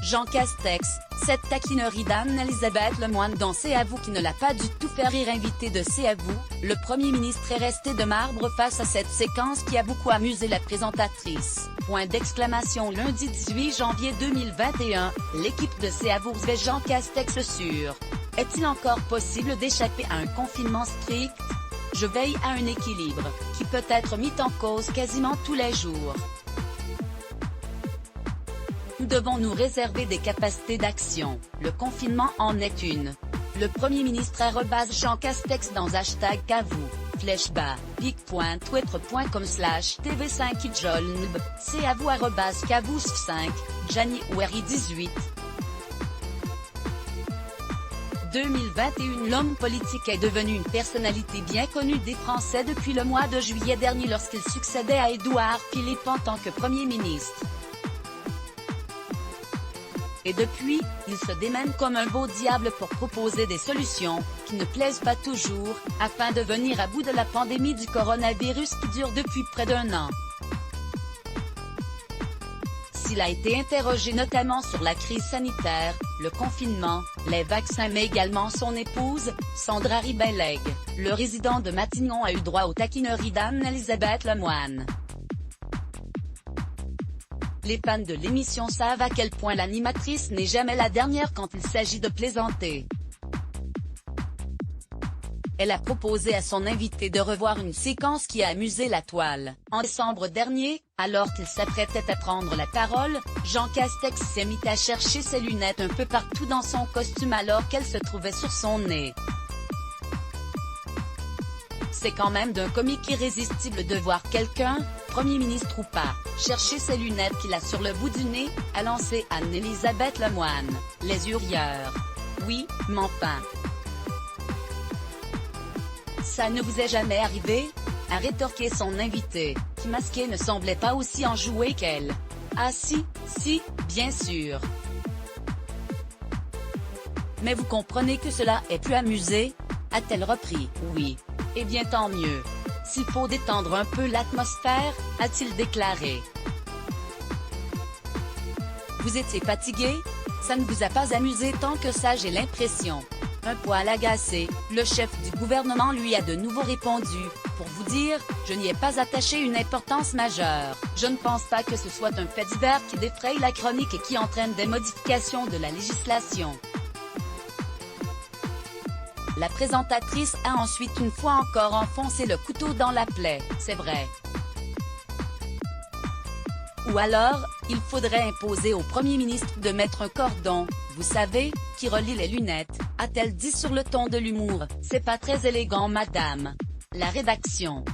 Jean Castex, cette taquinerie d'Anne-Elisabeth Lemoine dans C'est à vous qui ne l'a pas du tout fait rire. Invité de C'est à vous, le Premier ministre est resté de marbre face à cette séquence qui a beaucoup amusé la présentatrice. Point d'exclamation. Lundi 18 janvier 2021, l'équipe de C'est à vous recevait Jean Castex sur « Est-il encore possible d'échapper à un confinement strict ? Je veille à un équilibre, qui peut être mis en cause quasiment tous les jours. Nous devons nous réserver des capacités d'action, le confinement en est une. » Le Premier ministre Jean Castex dans hashtag #cavou, /pic.twitter.com/tv5idjolnb, c'est à vous @cavous5, January 18. 2021. L'homme politique est devenu une personnalité bien connue des Français depuis le mois de juillet dernier lorsqu'il succédait à Édouard Philippe en tant que Premier ministre. Et depuis, il se démène comme un beau diable pour proposer des solutions, qui ne plaisent pas toujours, afin de venir à bout de la pandémie du coronavirus qui dure depuis près d'1 an. S'il a été interrogé notamment sur la crise sanitaire, le confinement, les vaccins mais également son épouse, Sandra Ribelleg, le résident de Matignon a eu droit aux taquineries d'Anne-Elisabeth Lemoine. Les fans de l'émission savent à quel point l'animatrice n'est jamais la dernière quand il s'agit de plaisanter. Elle a proposé à son invité de revoir une séquence qui a amusé la toile. En décembre dernier, alors qu'il s'apprêtait à prendre la parole, Jean Castex s'est mis à chercher ses lunettes un peu partout dans son costume alors qu'elle se trouvait sur son nez. C'est quand même d'un comique irrésistible de voir quelqu'un, Premier ministre ou pas, chercher ses lunettes qu'il a sur le bout du nez, a lancé Anne-Elisabeth Lemoine, les hurilleurs. Oui, mais enfin. Ça ne vous est jamais arrivé ? A rétorqué son invité, qui masqué ne semblait pas aussi enjoué qu'elle. Ah si, bien sûr. Mais vous comprenez que cela est plus amusé ? A-t-elle repris. Oui. Eh bien tant mieux. S'il faut détendre un peu l'atmosphère, a-t-il déclaré. Vous étiez fatigué ? Ça ne vous a pas amusé tant que ça, j'ai l'impression. Un poil agacé, le chef du gouvernement lui a de nouveau répondu, pour vous dire, je n'y ai pas attaché une importance majeure. Je ne pense pas que ce soit un fait divers qui défraye la chronique et qui entraîne des modifications de la législation. La présentatrice a ensuite une fois encore enfoncé le couteau dans la plaie, c'est vrai. Ou alors, il faudrait imposer au Premier ministre de mettre un cordon, vous savez, qui relie les lunettes, a-t-elle dit sur le ton de l'humour. C'est pas très élégant madame. La rédaction.